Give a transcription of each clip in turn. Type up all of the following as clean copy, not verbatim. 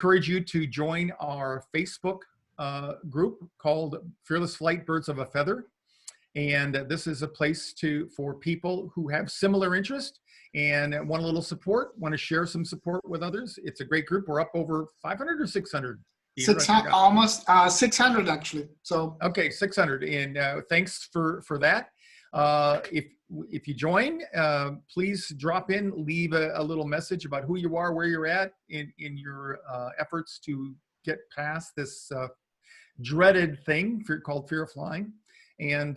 encourage you to join our Facebook group called FearlessFlight Birds of a Feather. And this is a place for people who have similar interests and want a little support, want to share some support with others. It's a great group. We're up over 500 or 600. 600, almost 600 actually. So okay, 600. And thanks for that. If you join, please drop in, leave a little message about who you are, where you're at in your efforts to get past this dreaded thing called fear of flying, and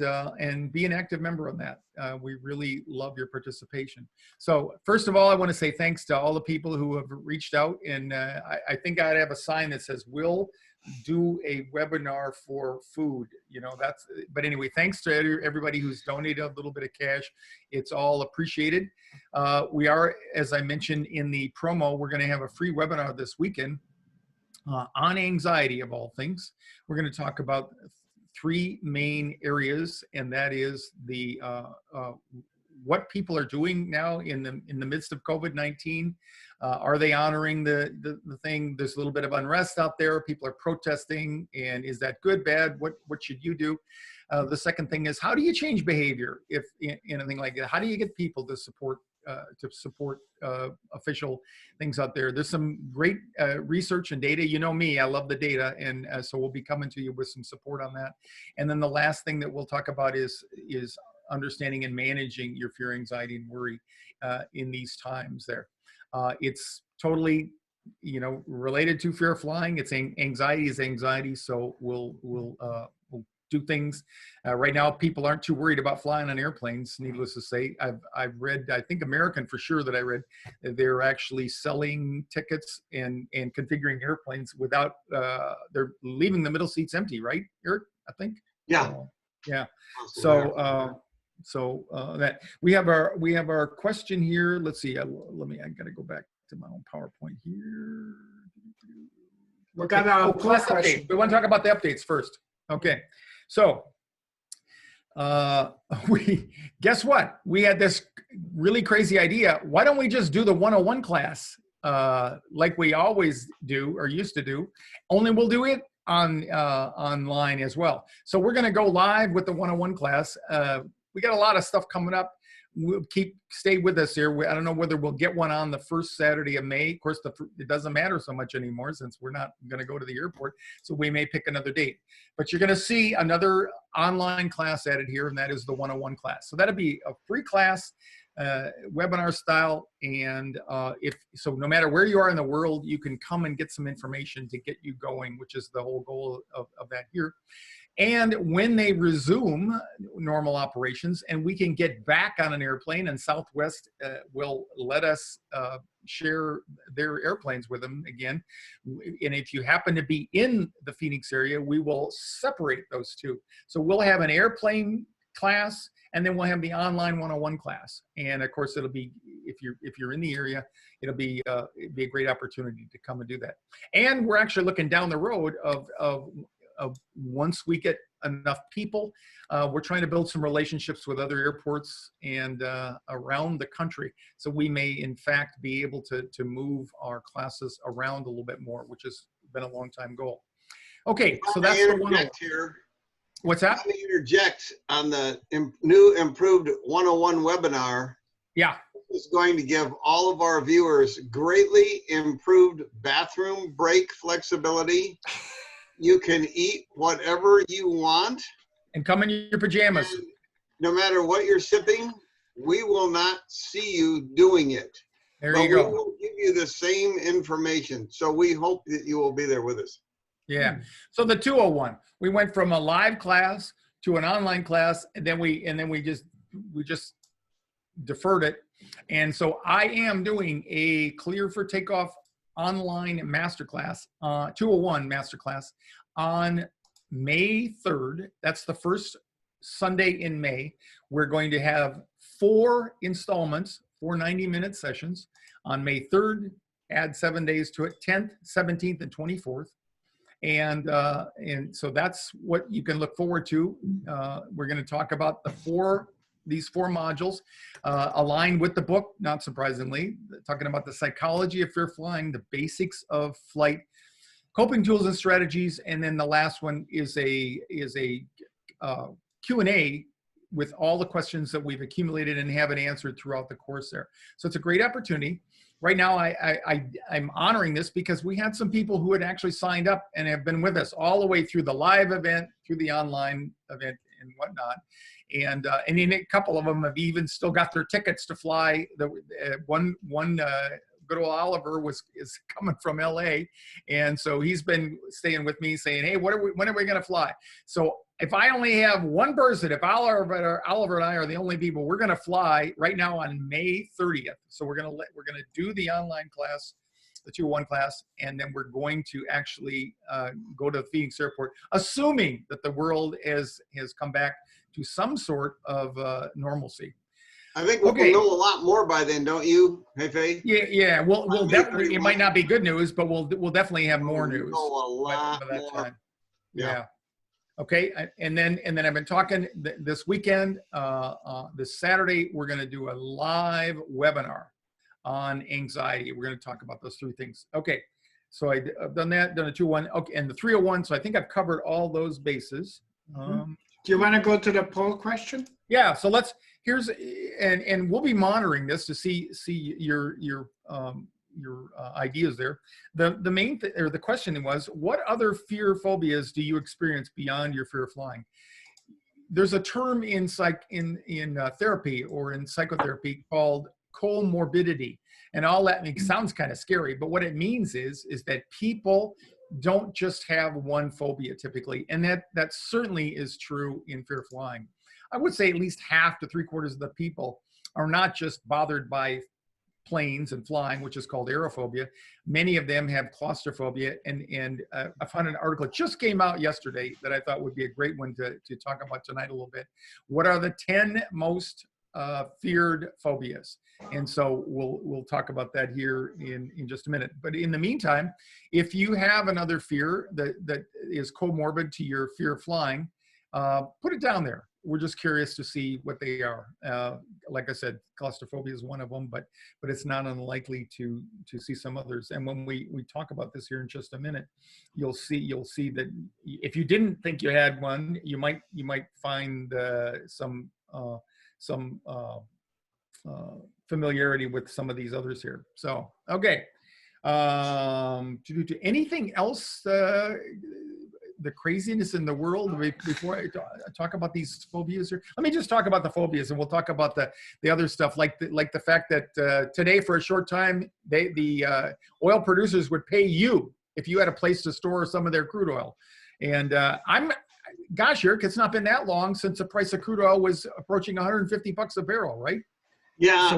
be an active member on that. We really love your participation. So first of all, I want to say thanks to all the people who have reached out, and I think I'd have a sign that says, "We'll do a webinar for food." You know, but anyway, thanks to everybody who's donated a little bit of cash. It's all appreciated. We are, as I mentioned in the promo, we're going to have a free webinar this weekend on anxiety, of all things. We're going to talk about 3 main areas, and that is the what people are doing now in the midst of COVID-19. Are they honoring the thing? There's a little bit of unrest out there. People are protesting, and is that good, bad? What should you do? The second thing is, how do you change behavior if anything like that? How do you get people to support official things out there? There's some great research and data. You know me, I love the data, and so we'll be coming to you with some support on that. And then the last thing that we'll talk about is understanding and managing your fear, anxiety, and worry in these times there. It's totally, you know, related to fear of flying. It's anxiety is anxiety, so we'll do things. Right now, people aren't too worried about flying on airplanes, needless to say. I've read, I think American for sure that I read, they're actually selling tickets and configuring airplanes without, they're leaving the middle seats empty, right, Eric? I think? Yeah. Yeah. So that we have our question here. Let's see. I got to go back to my own PowerPoint here. We got a class update. We want to talk about the updates first. Okay. So guess what? We had this really crazy idea. Why don't we just do the 101 class like we always do or used to do? Only we'll do it online as well. So we're going to go live with the 101 class. We got a lot of stuff coming up. We'll stay with us here. I don't know whether we'll get one on the first Saturday of May. Of course, it doesn't matter so much anymore since we're not going to go to the airport. So we may pick another date. But you're going to see another online class added here, and that is the 101 class. So that'll be a free class, webinar style. And so no matter where you are in the world, you can come and get some information to get you going, which is the whole goal of that here. And when they resume normal operations and we can get back on an airplane, and Southwest will let us share their airplanes with them again. And if you happen to be in the Phoenix area, we will separate those two. So we'll have an airplane class, and then we'll have the online 101 class. And of course, it'll be, if you're in the area, it'll be a great opportunity to come and do that. And we're actually looking down the road of once we get enough people, we're trying to build some relationships with other airports and around the country. So we may, in fact, be able to move our classes around a little bit more, which has been a long time goal. Okay, so that's the one. Here. What's that? Let me interject on the new improved 101 webinar. Yeah. Is going to give all of our viewers greatly improved bathroom break flexibility. You can eat whatever you want. And come in your pajamas. And no matter what you're sipping, we will not see you doing it. There you go. We will give you the same information. So we hope that you will be there with us. Yeah. So the 201, we went from a live class to an online class, and then we just deferred it. And so I am doing a Clear for Takeoff online masterclass, 201 masterclass on May 3rd. That's the first Sunday in May. We're going to have 4 installments, 4 90-minute sessions on May 3rd, add 7 days to it, 10th, 17th, and 24th. And so that's what you can look forward to. We're going to talk about these 4 modules aligned with the book, not surprisingly, talking about the psychology of fear flying, the basics of flight, coping tools and strategies, and then the last one is a Q&A with all the questions that we've accumulated and haven't answered throughout the course there. So it's a great opportunity. Right now, I'm honoring this because we had some people who had actually signed up and have been with us all the way through the live event, through the online event and whatnot. And in a couple of them have even still got their tickets to fly. The one good old Oliver is coming from LA, and so he's been staying with me saying, hey, when are we going to fly? So if I only have one person, if Oliver and I are the only people, we're going to fly right now on May 30th. So we're going to do the online class, the 201 class, and then we're going to actually go to the Phoenix airport, assuming that the world has come back to some sort of normalcy. I think we'll know a lot more by then, don't you, Hefe? Yeah. We'll definitely. It might not be good news, but we'll definitely have more news. Know a lot by that more. time. Yeah. Okay. And then I've been talking this weekend. This Saturday, we're going to do a live webinar on anxiety. We're going to talk about those 3 things. Okay. So I've done that. Done a 201. Okay, and the 301. So I think I've covered all those bases. Do you want to go to the poll question? Yeah, so and we'll be monitoring this to see your ideas there. The main or the question was, what other fear phobias do you experience beyond your fear of flying? There's a term in therapy or in psychotherapy called comorbidity, and all that sounds kind of scary, but what it means is that people don't just have one phobia typically, and that certainly is true in fear of flying. I would say at least half to 3/4 of the people are not just bothered by planes and flying, which is called aerophobia. Many of them have claustrophobia, and I found an article that just came out yesterday that I thought would be a great one to talk about tonight a little bit. What are the 10 most feared phobias? And so we'll talk about that here in just a minute. But in the meantime, if you have another fear that is comorbid to your fear of flying, put it down there. We're just curious to see what they are. Like I said, claustrophobia is one of them, but it's not unlikely to see some others. And when we talk about this here in just a minute, you'll see that if you didn't think you had one, you might find some familiarity with some of these others here. So, okay. Anything else, the craziness in the world before I talk about these phobias here? Let me just talk about the phobias, and we'll talk about the other stuff, like the fact that today for a short time, the oil producers would pay you if you had a place to store some of their crude oil. And gosh, Eric, it's not been that long since the price of crude oil was approaching $150 a barrel, right? Yeah, So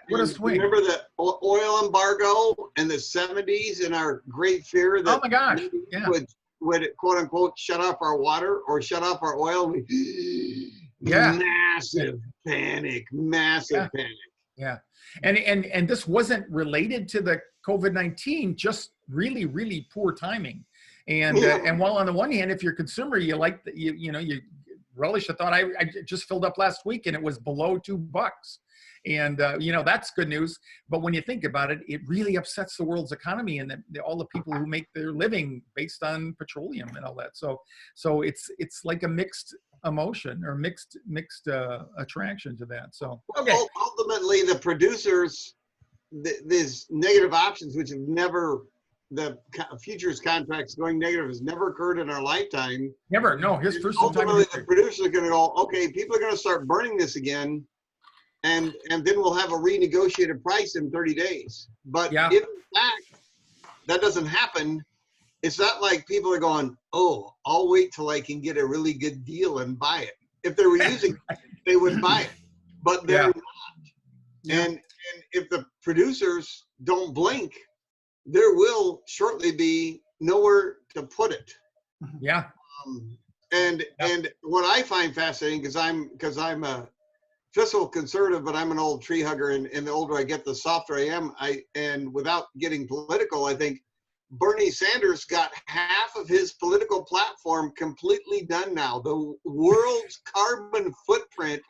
what a swing. Remember the oil embargo in the 70s and our great fear that Oh my gosh, yeah. would quote unquote shut off our water or shut off our oil. Yeah. Massive panic. Yeah. And this wasn't related to the COVID-19, just really, really poor timing. And and while on the one hand, if you're a consumer, you like you relish the thought. I just filled up last week and it was below $2. And that's good news. But when you think about it, it really upsets the world's economy and all the people who make their living based on petroleum and all that. So it's like a mixed emotion or mixed attraction to that. So okay. Ultimately, the producers, these negative options, which have never, the futures contracts going negative has never occurred in our lifetime. Never. No, his first time. Ultimately, the producers are going to go, okay, people are going to start burning this again. And then we'll have a renegotiated price in 30 days. But if in fact that doesn't happen, it's not like people are going, oh, I'll wait till I can get a really good deal and buy it. If they were using it, they would buy it. But they're not. Yeah. And if the producers don't blink, there will shortly be nowhere to put it. Yeah. And what I find fascinating, because I'm a fiscal conservative, but I'm an old tree hugger, and the older I get, the softer I am. And without getting political, I think Bernie Sanders got half of his political platform completely done now. The world's carbon footprint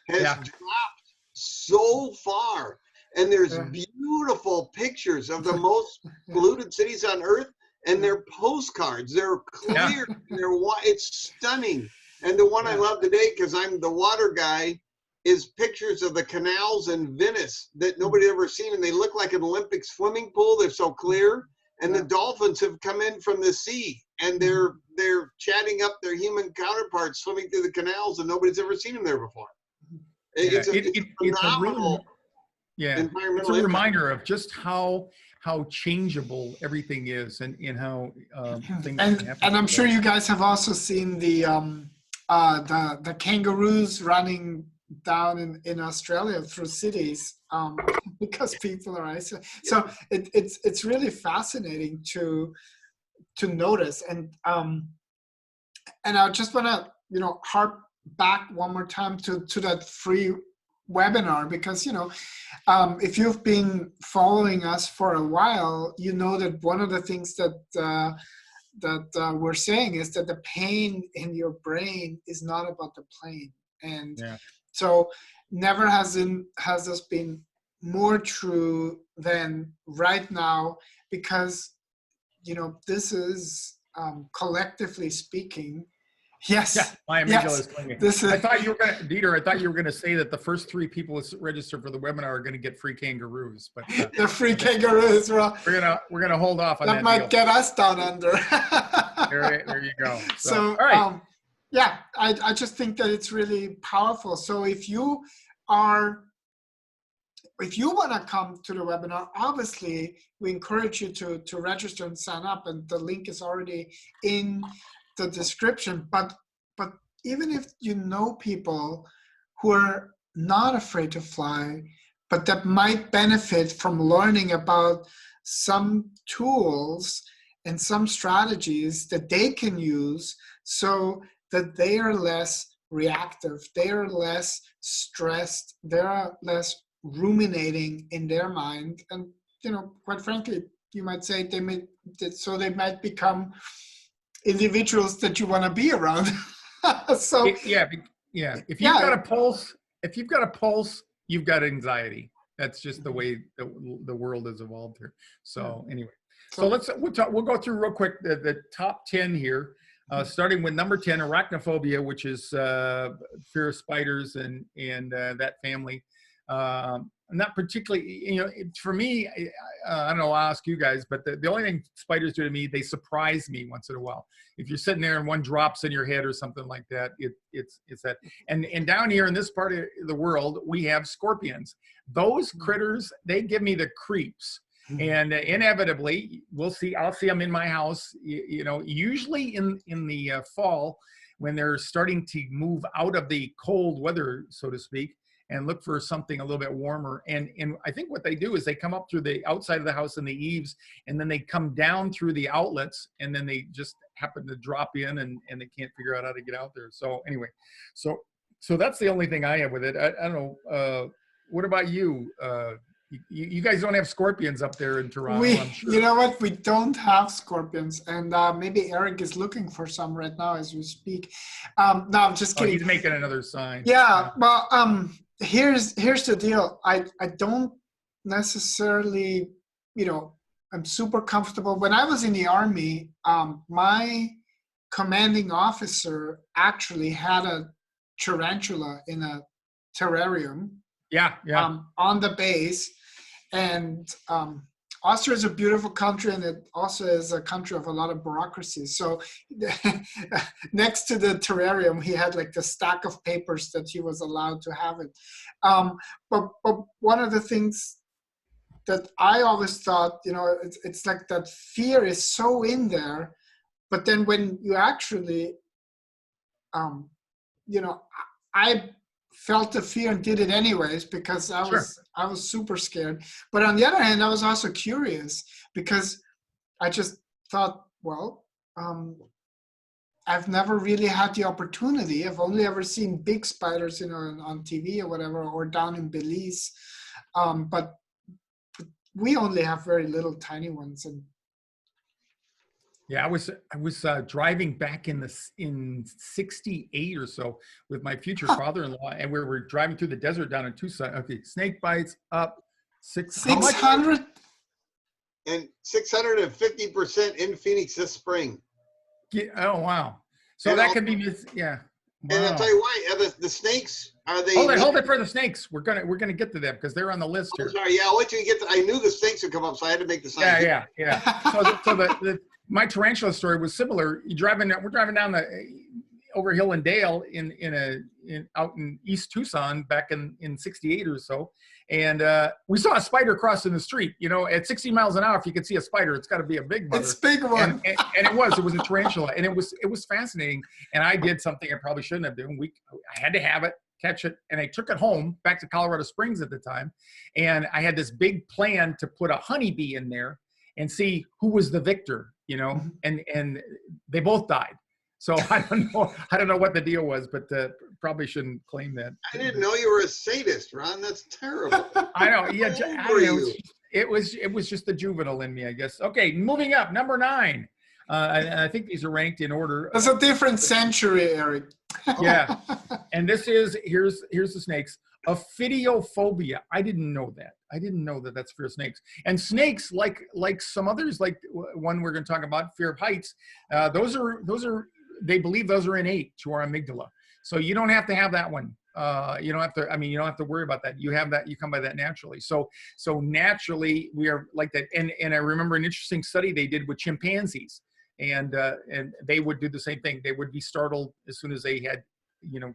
has dropped so far, and there's beautiful pictures of the most polluted cities on earth, and they're postcards. They're clear. It's stunning. And the one I love today, because I'm the water guy, is pictures of the canals in Venice that nobody ever seen, and they look like an Olympic swimming pool. They're so clear, and the dolphins have come in from the sea, and they're chatting up their human counterparts swimming through the canals, and nobody's ever seen them there before. It's a phenomenal it's a reminder of just how changeable everything is, and how things can happen. And I'm sure you guys have also seen the kangaroos running down in Australia through cities because people are isolated. So it's really fascinating to notice. And I just want to harp back one more time to that free webinar, because if you've been following us for a while, you know that one of the things that we're saying is that the pain in your brain is not about the plane. And so never has this been more true than right now, because this is collectively speaking. Yes. Yeah, my amygdala is clinging. I thought you were going to, Dieter, I thought you were going to say that the first 3 people who register for the webinar are going to get free kangaroos. But the free kangaroos, well, we're gonna hold off on that. That might get us down under. there you go. So all right. I just think that it's really powerful. So if you want to come to the webinar, obviously we encourage you to register and sign up, and the link is already in the description. But even if you know people who are not afraid to fly, but that might benefit from learning about some tools and some strategies that they can use so that they are less reactive, they are less stressed, they are less ruminating in their mind. And quite frankly, you might say they might become individuals that you want to be around. So if you've got a pulse, you've got anxiety. That's just the way the world has evolved here. So anyway, so we'll go through real quick the top 10 here, starting with number 10, arachnophobia, which is fear of spiders and that family. Not particularly, for me, I don't know, I'll ask you guys, but the only thing spiders do to me, they surprise me once in a while. If you're sitting there and one drops in your head or something like that, it's that. And down here in this part of the world, we have scorpions. Those critters, they give me the creeps. And inevitably, I'll see them in my house, usually in the fall, when they're starting to move out of the cold weather, so to speak, and look for something a little bit warmer. And I think what they do is they come up through the outside of the house in the eaves, and then they come down through the outlets, and then they just happen to drop in, and they can't figure out how to get out there. So anyway, so that's the only thing I have with it. I don't know. What about you? You guys don't have scorpions up there in Toronto, I'm sure. You know what? We don't have scorpions, and maybe Eric is looking for some right now as we speak. No, I'm just kidding. He's making another sign. Yeah, well, here's the deal. I don't necessarily, I'm super comfortable. When I was in the Army, my commanding officer actually had a tarantula in a terrarium. On the base. And Austria is a beautiful country, and it also is a country of a lot of bureaucracy. So next to the terrarium, he had like the stack of papers that he was allowed to have it. But one of the things that I always thought, it's like that fear is so in there, but then when you actually, I felt the fear and did it anyways, because I was super scared. But on the other hand, I was also curious, because I just thought, well, I've never really had the opportunity. I've only ever seen big spiders, on TV or whatever, or down in Belize. But we only have very little tiny ones. And yeah, I was driving back in 68 or so with my future father-in-law, and we were driving through the desert down in Tucson. Okay, snake bites up 600. and 650% in Phoenix this spring. Yeah, oh, wow. So And that could be, yeah. Wow. And I'll tell you why. The snakes, are they? Hold it for the snakes. We're gonna get to them because they're on the list here. Sorry, yeah. I'll wait till you get to. I knew the snakes would come up, so I had to make the sign. Yeah. So my tarantula story was similar. We're driving down the over Hill and Dale out in East Tucson back in '68 or so, and we saw a spider crossing the street. You know, at 60 miles an hour, if you could see a spider, it's got to be a big mother. It's a big one. And it was a tarantula, and it was fascinating. And I did something I probably shouldn't have done. I had to have it, catch it, and I took it home back to Colorado Springs at the time, and I had this big plan to put a honeybee in there and see who was the victor. You know, and they both died. So I don't know what the deal was, but probably shouldn't claim that. I didn't know you were a sadist, Ron. That's terrible. I know. Yeah, it was just the juvenile in me, I guess. Okay, moving up, number 9. I think these are ranked in order. It's a different century, Eric. Yeah, and this is here's the snakes. Ophidiophobia. I didn't know that. I didn't know that that's fear of snakes. And snakes, like some others, like one we're going to talk about, fear of heights. Those are. They believe those are innate to our amygdala. So you don't have to have that one. You don't have to, you don't have to worry about that. You have that, you come by that naturally. So naturally we are like that. And I remember an interesting study they did with chimpanzees, and they would do the same thing. They would be startled as soon as they had,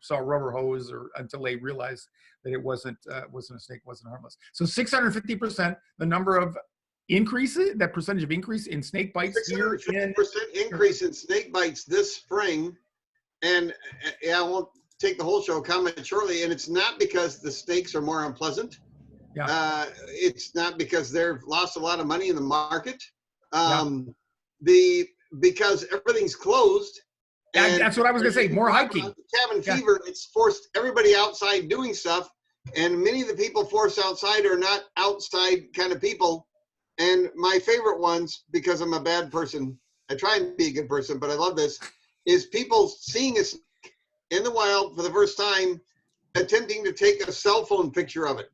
saw a rubber hose, or until they realized that it wasn't a snake, wasn't harmless. So 650%, the number of increases, that percentage of increase in snake bites. 650% increase in snake bites this spring. And I won't take the whole show, comment shortly. And it's not because the snakes are more unpleasant. Yeah. It's not because they've lost a lot of money in the market. Because everything's closed. And that's what I was going to say. More hiking. Cabin fever, it's forced everybody outside doing stuff. And many of the people forced outside are not outside kind of people. And my favorite ones, because I'm a bad person, I try and be a good person, but I love this, is people seeing a snake in the wild for the first time, attempting to take a cell phone picture of it.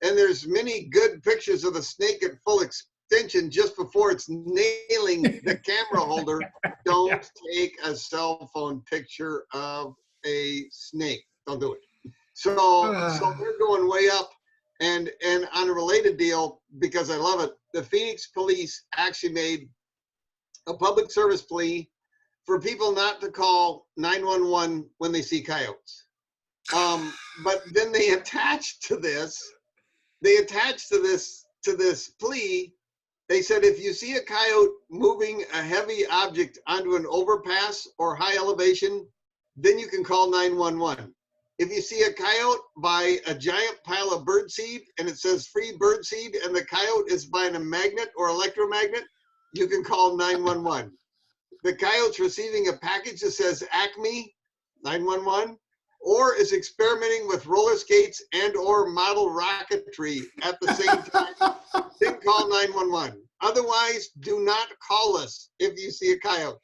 And there's many good pictures of the snake at full extension just before it's nailing the camera holder. Don't take a cell phone picture of a snake. Don't do it. So they're going way up. And on a related deal, because I love it, the Phoenix police actually made a public service plea for people not to call 911 when they see coyotes. But then they attached to this plea. They said, if you see a coyote moving a heavy object onto an overpass or high elevation, then you can call 911. If you see a coyote by a giant pile of birdseed and it says free birdseed and the coyote is by a magnet or electromagnet, you can call 911. The coyote's receiving a package that says Acme, 911, or is experimenting with roller skates and or model rocketry at the same time, then call 911. Otherwise, do not call us if you see a coyote.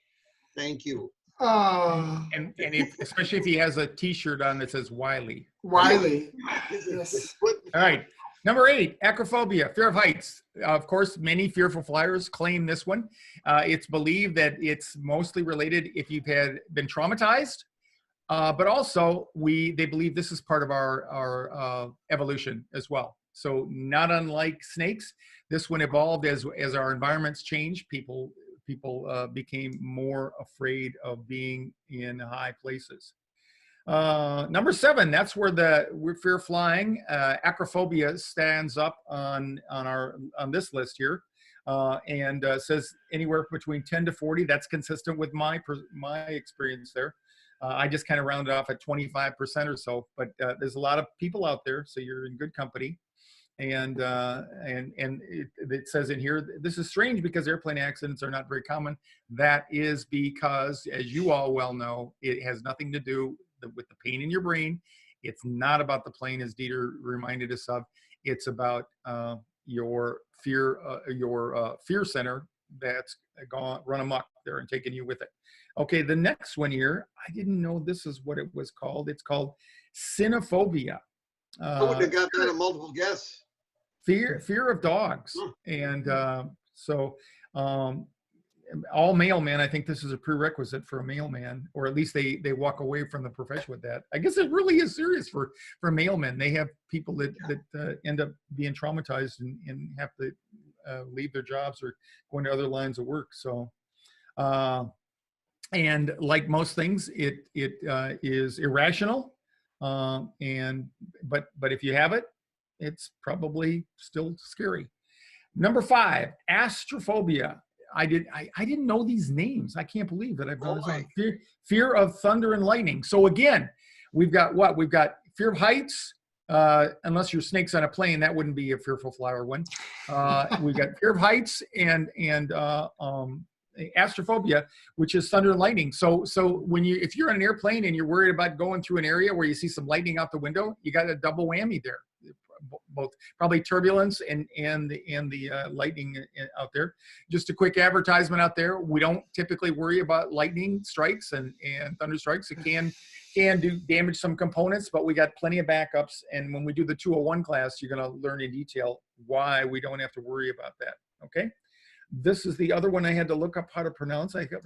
Thank you. And especially if he has a T-shirt on that says Wiley. Wiley. Yes. All right. Number 8, acrophobia, fear of heights. Of course, many fearful flyers claim this one. It's believed that it's mostly related if you've been traumatized, but also they believe this is part of our evolution as well. So not unlike snakes, this one evolved as our environments changed. People became more afraid of being in high places. Number 7, that's where we fear flying. Acrophobia stands up on this list here, and says anywhere between 10 to 40. That's consistent with my experience there. I just kind of rounded off at 25% or so, but there's a lot of people out there, so you're in good company. And it says in here, this is strange because airplane accidents are not very common. That is because, as you all well know, it has nothing to do with the pain in your brain. It's not about the plane, as Dieter reminded us of. It's about your fear center that's run amok there and taken you with it. Okay, the next one here, I didn't know this is what it was called. It's called cynophobia. I would have got that a multiple guess. Fear of dogs. And So all mailmen, I think this is a prerequisite for a mailman, or at least they walk away from the profession with that. I guess it really is serious for mailmen. They have people that end up being traumatized and have to leave their jobs or go into other lines of work. So, and like most things, it is irrational. But if you have it, it's probably still scary. Number 5, astrophobia. I didn't know these names. I can't believe that I've known this. Fear of thunder and lightning. So again, we've got what? We've got fear of heights. Unless you're snakes on a plane, that wouldn't be a fearful flyer one. We've got fear of heights and astrophobia, which is thunder and lightning. So if you're on an airplane and you're worried about going through an area where you see some lightning out the window, you got a double whammy there. Both probably turbulence and the lightning out there. Just a quick advertisement out there. We don't typically worry about lightning strikes and thunder strikes. It can do damage some components, but we got plenty of backups. And when we do the 201 class, you're going to learn in detail why we don't have to worry about that. Okay. This is the other one I had to look up how to pronounce. I got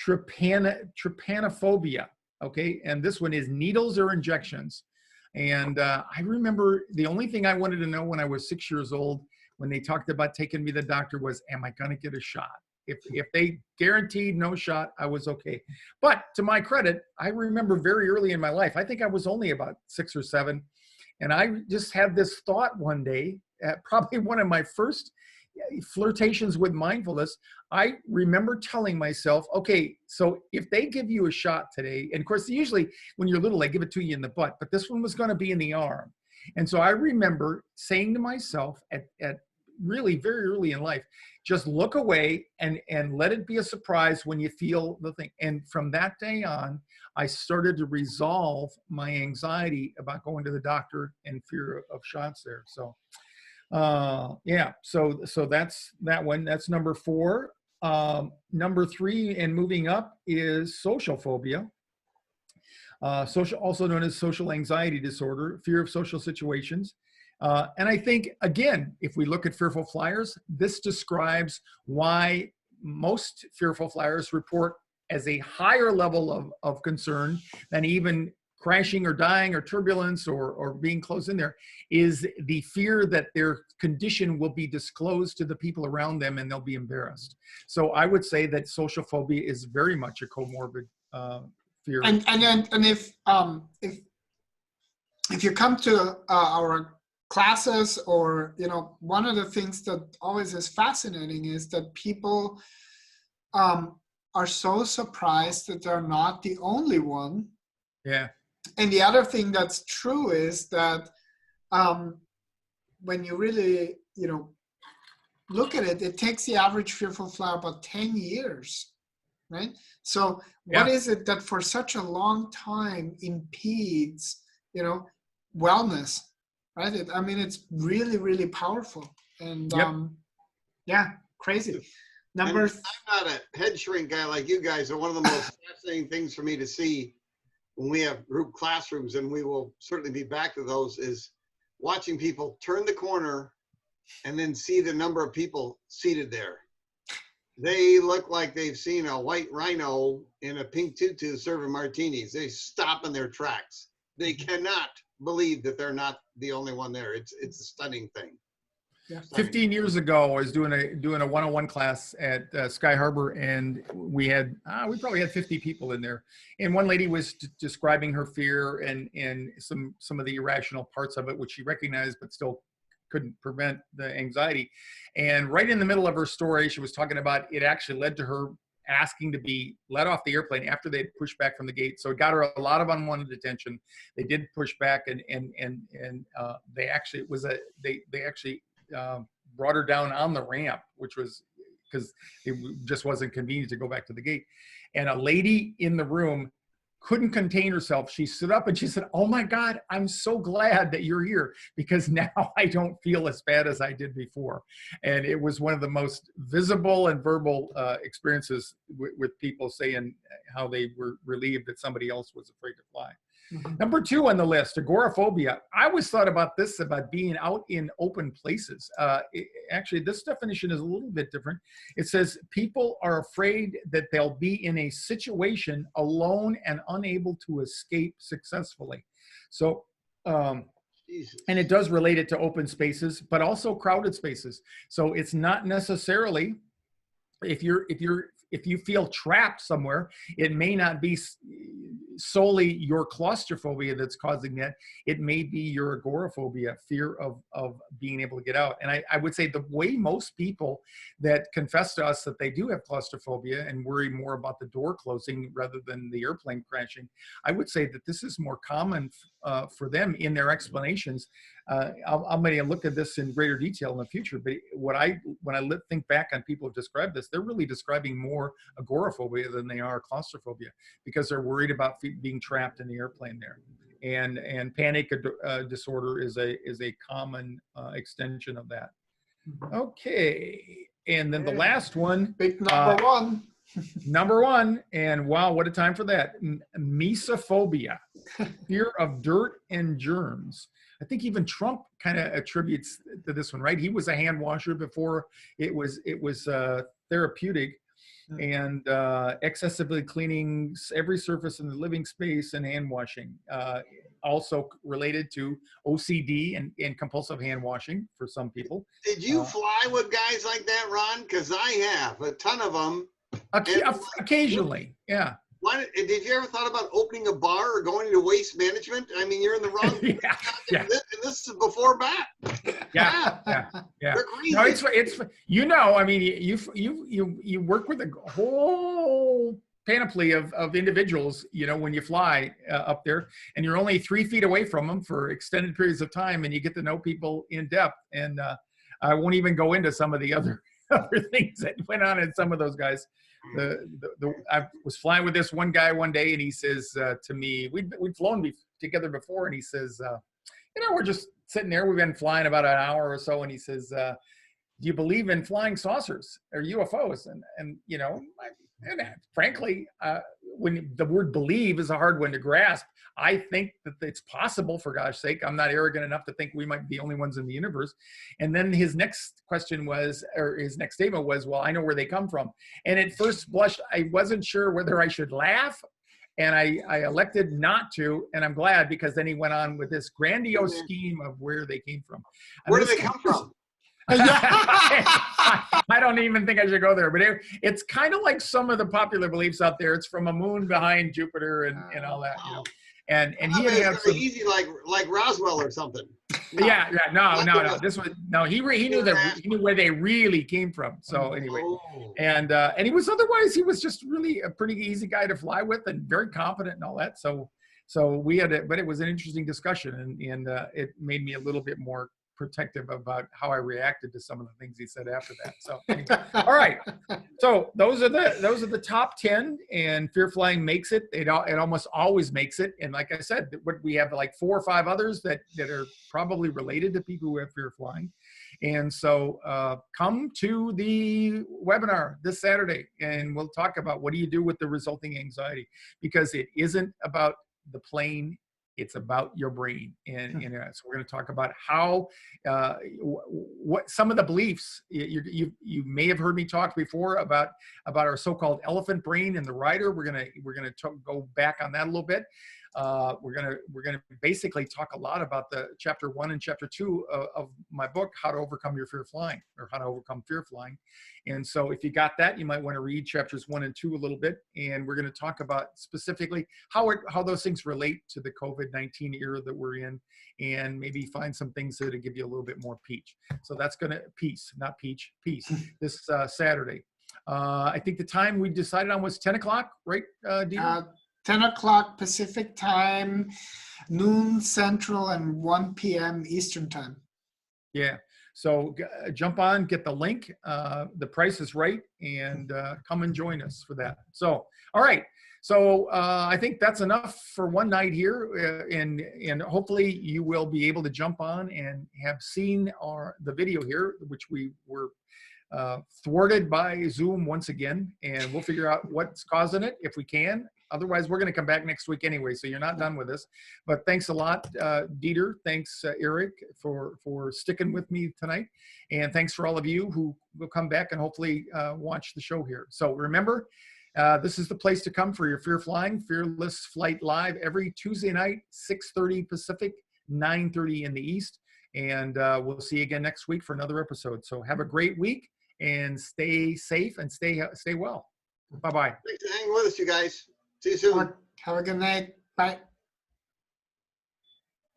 trypanophobia. Okay. And this one is needles or injections. And I remember the only thing I wanted to know when I was 6 years old, when they talked about taking me to the doctor, was, am I going to get a shot? If they guaranteed no shot, I was okay. But to my credit, I remember very early in my life, I think I was only about 6 or 7. And I just had this thought one day, probably one of my first flirtations with mindfulness. I remember telling myself, okay, so if they give you a shot today, and of course, usually when you're little, they give it to you in the butt, but this one was going to be in the arm. And so I remember saying to myself at really very early in life, just look away and let it be a surprise when you feel the thing. And from that day on, I started to resolve my anxiety about going to the doctor and fear of shots there. So yeah, so that's that one. That's number 4. Number 3, and moving up, is social phobia. Also known as social anxiety disorder, fear of social situations. And I think, again, if we look at fearful flyers, this describes why most fearful flyers report as a higher level of concern than even crashing or dying or turbulence or being close in there, is the fear that their condition will be disclosed to the people around them and they'll be embarrassed. So I would say that social phobia is very much a comorbid fear. And if you come to our classes, or one of the things that always is fascinating is that people are so surprised that they're not the only one. Yeah. And the other thing that's true is that when you really, look at it, it takes the average fearful flyer about 10 years, right? So what is it that for such a long time impedes, wellness, right? It's really, really powerful. And crazy. I'm not a head shrink guy like you guys, and one of the most fascinating things for me to see when we have group classrooms, and we will certainly be back to those, is watching people turn the corner and then see the number of people seated there. They look like they've seen a white rhino in a pink tutu serving martinis. They stop in their tracks. They cannot believe that they're not the only one there. It's a stunning thing. Yeah. 15 years ago, I was doing a 101 class at Sky Harbor, and we probably had 50 people in there. And one lady was describing her fear and some of the irrational parts of it, which she recognized, but still couldn't prevent the anxiety. And right in the middle of her story, she was talking about it actually led to her asking to be let off the airplane after they'd pushed back from the gate. So it got her a lot of unwanted attention. They did push back, and they actually brought her down on the ramp, which was because it just wasn't convenient to go back to the gate. And a lady in the room couldn't contain herself. She stood up and she said, "Oh my God, I'm so glad that you're here, because now I don't feel as bad as I did before." And it was one of the most visible and verbal experiences with people saying how they were relieved that somebody else was afraid to fly. Number 2 on the list, agoraphobia. I always thought about this, about being out in open places. Actually, this definition is a little bit different. It says people are afraid that they'll be in a situation alone and unable to escape successfully. So, and it does relate it to open spaces, but also crowded spaces. So it's not necessarily, if you feel trapped somewhere, it may not be solely your claustrophobia that's causing that. It may be your agoraphobia, fear of being able to get out. And I would say the way most people that confess to us that they do have claustrophobia and worry more about the door closing rather than the airplane crashing, I would say that this is more common for them in their explanations. I'm going to look at this in greater detail in the future, but when I think back on people who describe this, they're really describing more agoraphobia than they are claustrophobia, because they're worried about being trapped in the airplane there. And panic disorder is a common extension of that. Okay, and then the last one, big number 1. Number 1, and wow, what a time for that. Mesophobia, fear of dirt and germs. I think even Trump kind of attributes to this one, right? He was a hand washer before it was therapeutic, and excessively cleaning every surface in the living space and hand washing. Also related to OCD and compulsive hand washing for some people. Did you fly with guys like that, Ron? Because I have a ton of them. Occasionally, yeah. Did you ever thought about opening a bar or going into waste management? I mean, you're in the wrong. Yeah. And this is before that. Yeah. They're crazy. No, it's I mean, you work with a whole panoply of individuals, when you fly up there, and you're only 3 feet away from them for extended periods of time, and you get to know people in depth. And I won't even go into some of the other things that went on in some of those guys. I was flying with this one guy one day, and he says to me, we'd flown together before, and he says, we're just sitting there. We've been flying about an hour or so, and he says, do you believe in flying saucers or UFOs? And frankly, when the word believe is a hard one to grasp, I think that it's possible, for gosh sake. I'm not arrogant enough to think we might be the only ones in the universe. And then his next question was, or his next statement was, well, I know where they come from. And at first blush, I wasn't sure whether I should laugh. And I elected not to, and I'm glad, because then he went on with this grandiose scheme of where they came from. Where do they come from? I don't even think I should go there, but it's kind of like some of the popular beliefs out there. It's from a moon behind Jupiter and all that, And he had some easy, like Roswell or something. No. No. This was he knew that he knew where they really came from. So anyway, and he was just really a pretty easy guy to fly with and very confident and all that. So we had but it was an interesting discussion, and it made me a little bit more protective about how I reacted to some of the things he said after that. So anyway. All right. So those are the top 10, and Fear Flying makes it. It almost always makes it. And like I said, we have like 4 or 5 others that are probably related to people who have fear flying. And so come to the webinar this Saturday, and we'll talk about what do you do with the resulting anxiety, because it isn't about the plane. It's about your brain. And so we're going to talk about how, what some of the beliefs you may have heard me talk before about our so-called elephant brain and the rider. We're going to go back on that a little bit. We're gonna basically talk a lot about the chapter 1 and chapter 2 of my book, How to Overcome Your Fear of Flying, or How to Overcome Fear Flying. And so if you got that, you might want to read chapters 1 and 2 a little bit. And we're going to talk about specifically how those things relate to the COVID-19 era that we're in, and maybe find some things that give you a little bit more peach. So that's peace this Saturday. I think the time we decided on was 10 o'clock, right, Dina? 10 o'clock Pacific time, noon Central, and 1 p.m. Eastern time. Yeah. So jump on, get the link. The price is right, and come and join us for that. So, all right. So I think that's enough for one night here, and hopefully you will be able to jump on and have seen the video here, which we were thwarted by Zoom once again, and we'll figure out what's causing it if we can. Otherwise, we're going to come back next week anyway, so you're not done with us. But thanks a lot, Dieter. Thanks, Eric, for sticking with me tonight. And thanks for all of you who will come back and hopefully watch the show here. So remember, this is the place to come for your Fear Flying, Fearless Flight Live every Tuesday night, 6:30 Pacific, 9:30 in the East. And we'll see you again next week for another episode. So have a great week and stay safe and stay well. Bye-bye. Thanks for hanging with us, you guys. See you soon. Have a good night. Bye.